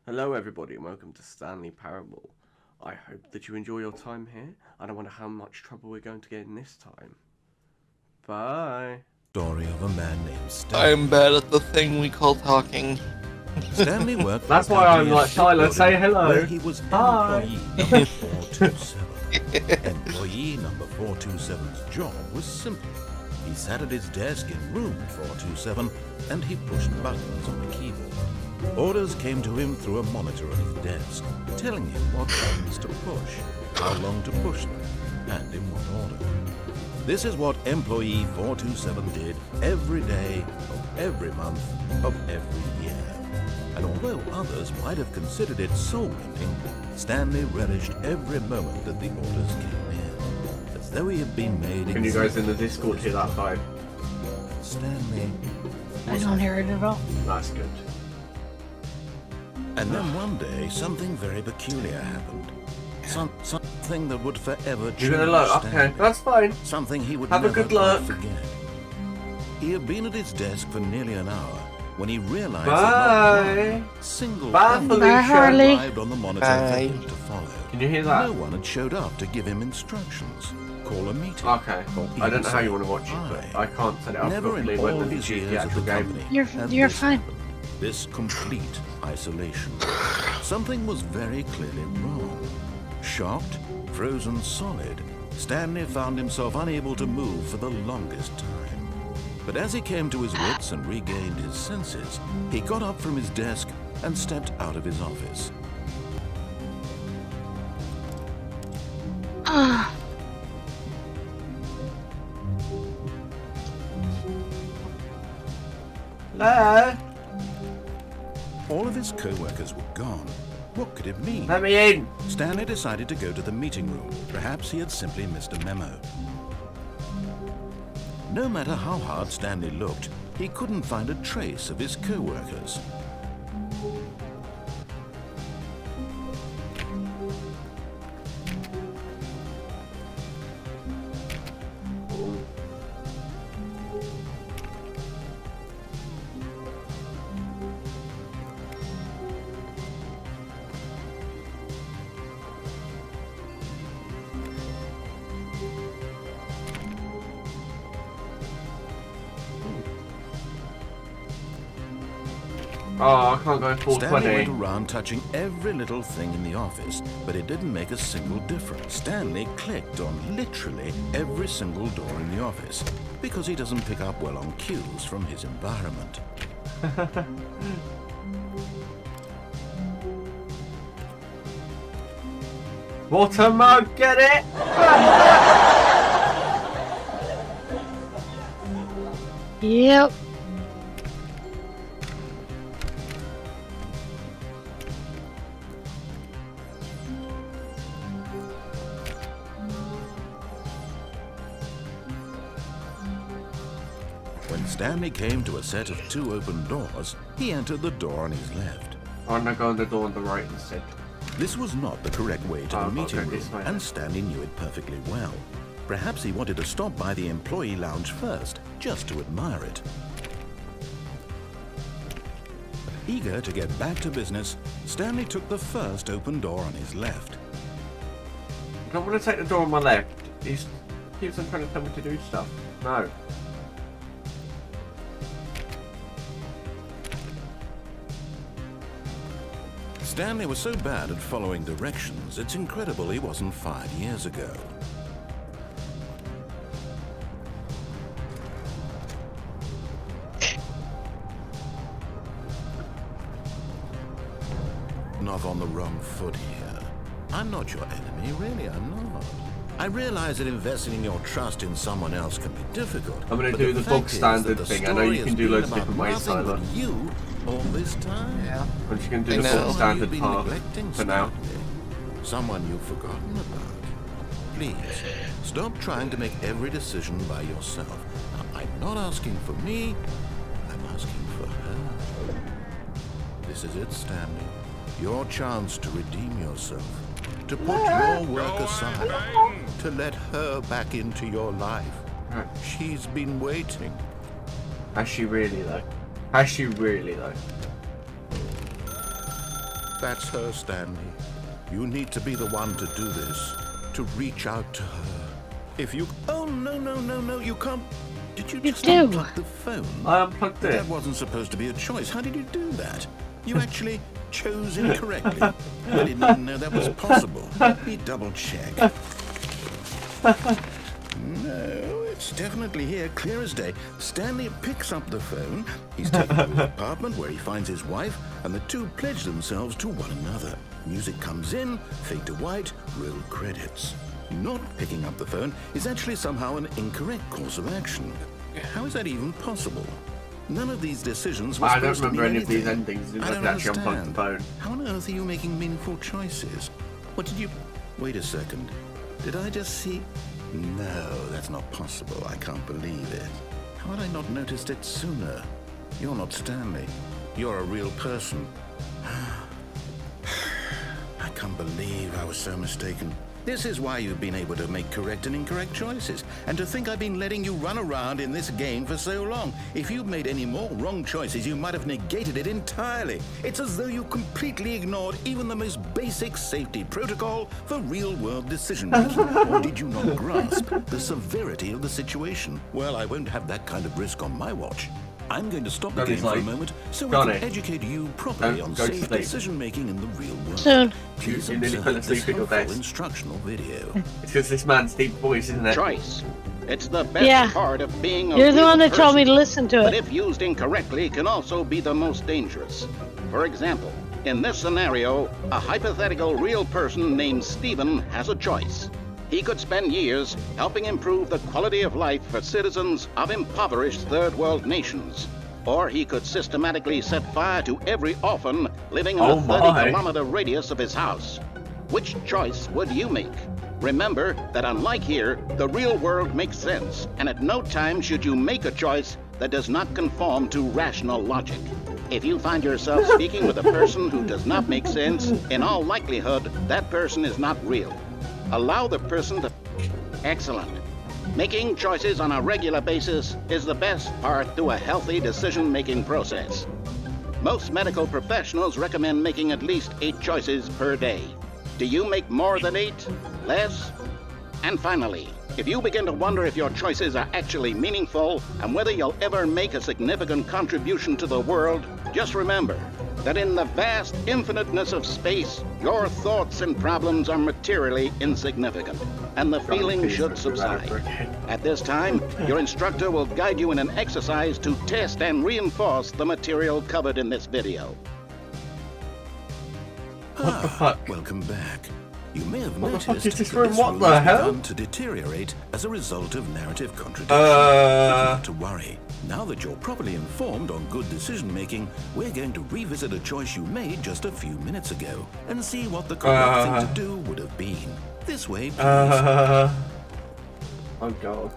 Hello everybody and welcome to Stanley Parable. I hope that you enjoy your time here, and I wonder how much trouble we're going to get in this time. Bye. Story of a man named Stanley. I'm bad at the thing we call talking. Stanley worked. That's why I'm like, Tyler, say hello. Where he was Hi. employee number 427. Employee number 427's job was simple. He sat at his desk in room 427 and he pushed buttons on the keyboard. Orders came to him through a monitor on his desk, telling him what buttons to push, how long to push them, and in what order. This is what employee 427 did every day of every month of every year. And although others might have considered it soul-rending, Stanley relished every moment that the orders came in, as though he had been made. Can you guys in the Discord hear that vibe? Stanley. I don't hear it at all. That's good. And then one day, something very peculiar happened. Something that would forever change. You're gonna look, okay, that's fine. Something he would have a never good look. forget. He had been at his desk for nearly an hour when he realized Bye. that not one single Bye, thing Felicia. Harley. arrived on the monitor for him to follow. Can you hear that? No one had showed up to give him instructions, call a meeting. Okay. or I don't even know how you say want to watch it, but hi. I can't set it up Never properly in when all the his choose years the at actual the game. company You're had this fine. happened. This complete isolation. Something was very clearly wrong. Shocked, frozen solid, Stanley found himself unable to move for the longest time. But as he came to his wits and regained his senses, he got up from his desk and stepped out of his office. Hello? All of his co-workers were gone. What could it mean? Let me in. Stanley decided to go to the meeting room. Perhaps he had simply missed a memo. No matter how hard Stanley looked, he couldn't find a trace of his co-workers. Oh, I can't go full Stanley 20. went around touching every little thing in the office, but it didn't make a single difference. Stanley clicked on literally every single door in the office, because he doesn't pick up well on cues from his environment. Water mug, get it? Yep. When Stanley came to a set of two open doors, he entered the door on his left. I'm gonna go on the door on the right instead. This was not the correct way to the I've got to meeting go room, this way. and Stanley knew it perfectly well. Perhaps he wanted to stop by the employee lounge first, just to admire it. Eager to get back to business, Stanley took the first open door on his left. I don't want to take the door on my left. He keeps on trying to tell me to do stuff. No. Stanley was so bad at following directions, it's incredible he wasn't fired years ago. Not on the wrong foot here. I'm not your enemy, really, I'm not. I realize that investing in your trust in someone else can be difficult. I'm gonna but do the fact bog is that standard the thing. I know story you can has do been loads of about different ways, nothing Tyler. but you all this time. Yeah. I'm just gonna do the I know. full standard You've been path neglecting for now. Stanley. Someone you've forgotten about. Please, stop trying to make every decision by yourself. Now, I'm not asking for me, I'm asking for her. This is it, Stanley. Your chance to redeem yourself. To put your work aside. To let her back into your life. She's been waiting. Has she really though? Has she really though? That's her, Stanley. You need to be the one to do this, to reach out to her. If you... Oh, no, you can't... Did you just unplug the phone? I unplugged it. That wasn't supposed to be a choice. How did you do that? You actually chose incorrectly. I didn't even know that was possible. Let me double check. No, it's definitely here, clear as day. Stanley picks up the phone. He's taken to his apartment where he finds his wife, and the two pledge themselves to one another. Music comes in, fade to white, roll credits. Not picking up the phone is actually somehow an incorrect course of action. How is that even possible? None of these decisions were I don't supposed to remember mean any of these anything. endings. Did I don't actually unplug the understand. phone? How on earth are you making meaningful choices? What did you... Wait a second. Did I just see... No, that's not possible. I can't believe it. How had I not noticed it sooner? You're not Stanley. You're a real person. I can't believe I was so mistaken. This is why you've been able to make correct and incorrect choices. And to think I've been letting you run around in this game for so long. If you'd made any more wrong choices, you might have negated it entirely. It's as though you completely ignored even the most basic safety protocol for real-world decision-making. Or did you not grasp the severity of the situation? Well, I won't have that kind of risk on my watch. I'm going to stop the game for a moment so we can educate you properly on safe decision-making in the real world. Soon. Please You nearly fell observe this asleep at your helpful desk. instructional video. It's because this man's deep voice, isn't it? Choice. It's the best part of being a You're the real one that told me person, to listen to but it. if used incorrectly can also be the most dangerous. For example, in this scenario, a hypothetical real person named Stephen has a choice. He could spend years helping improve the quality of life for citizens of impoverished third world nations. Or he could systematically set fire to every orphan living in a 30-kilometer radius of his house. Which choice would you make? Remember that unlike here, the real world makes sense, and at no time should you make a choice that does not conform to rational logic. If you find yourself speaking with a person who does not make sense, in all likelihood, that person is not real. Allow the person to... Excellent. Making choices on a regular basis is the best part to a healthy decision-making process. Most medical professionals recommend making at least 8 choices per day. Do you make more than 8? Less? And finally, if you begin to wonder if your choices are actually meaningful and whether you'll ever make a significant contribution to the world, just remember that in the vast infiniteness of space, your thoughts and problems are materially insignificant, and the feeling should subside. At this time, your instructor will guide you in an exercise to test and reinforce the material covered in this video. What the fuck? Welcome back. You may have What the noticed fuck is that this room? this What room the has hell? begun to deteriorate as a result of narrative contradiction. Not to worry. Now that you're properly informed on good decision-making, we're going to revisit a choice you made just a few minutes ago and see what the correct thing to do would have been. This way, please. Oh god.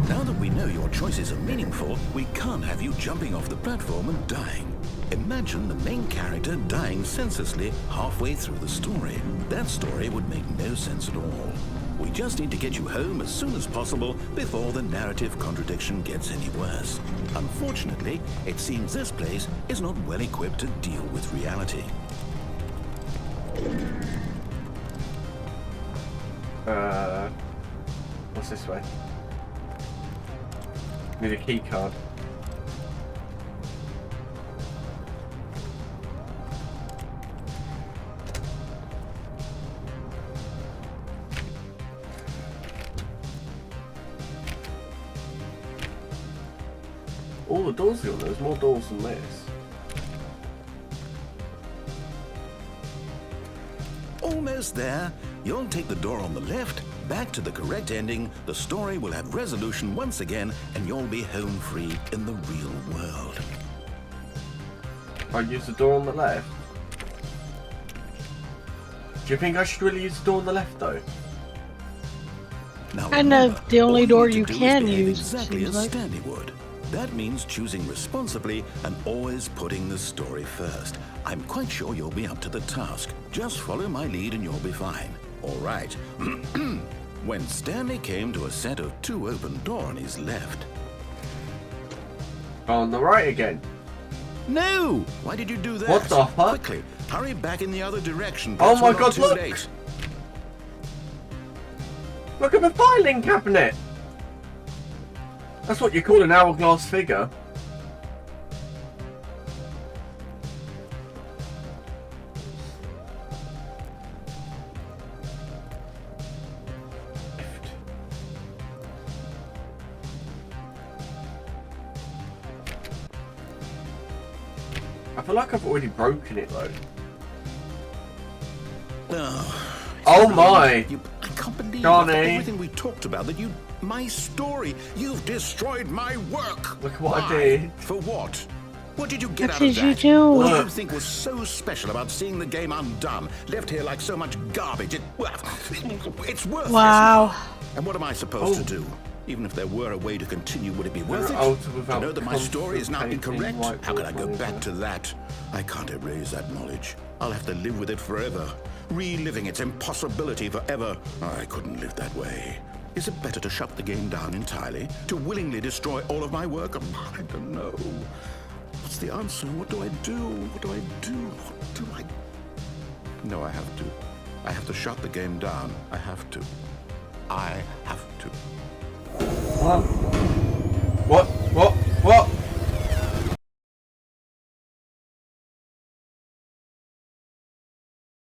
Now that we know your choices are meaningful, we can't have you jumping off the platform and dying. Imagine the main character dying senselessly halfway through the story. That story would make no sense at all. We just need to get you home as soon as possible before the narrative contradiction gets any worse. Unfortunately, it seems this place is not well equipped to deal with reality. What's this way? Need a key card. All the doors are on. There's more doors than this. Almost there. You'll take the door on the left, back to the correct ending, the story will have resolution once again, and you'll be home free in the real world. I use the door on the left. Do you think I should really use the door on the left though? Now I know remember, the only all door need you to do is can behave use, exactly seems as like. Stanley would. That means choosing responsibly and always putting the story first. I'm quite sure you'll be up to the task. Just follow my lead and you'll be fine. All right. When Stanley came to a set of 2 open door on his left. On the right again. No! Why did you do that? What the fuck? Quickly, hurry back in the other direction. Oh Perhaps my we're not God, too look! late. Look at the filing cabinet! That's what you call an hourglass figure. I feel like I've already broken it though. Oh my! I can't believe Johnny. after everything we talked about that my story, you've destroyed my work. Look what I Why? did. For what? What did you get What out of did that? you do? What did you Look. think was so special about seeing the game undone, left here like so much garbage? It's worthless. Wow. And what am I supposed Oh. to do? Even if there were a way to continue, would it be worth it? Out without To know that my story is now contemplating incorrect? How can I go whiteboard back to that? I can't erase that knowledge. I'll have to live with it forever, reliving its impossibility forever. I couldn't live that way. Is it better to shut the game down entirely? To willingly destroy all of my work? I don't know. What's the answer? What do I do? What do I do? What do I... No, I have to. I have to shut the game down. I have to. I have to. What?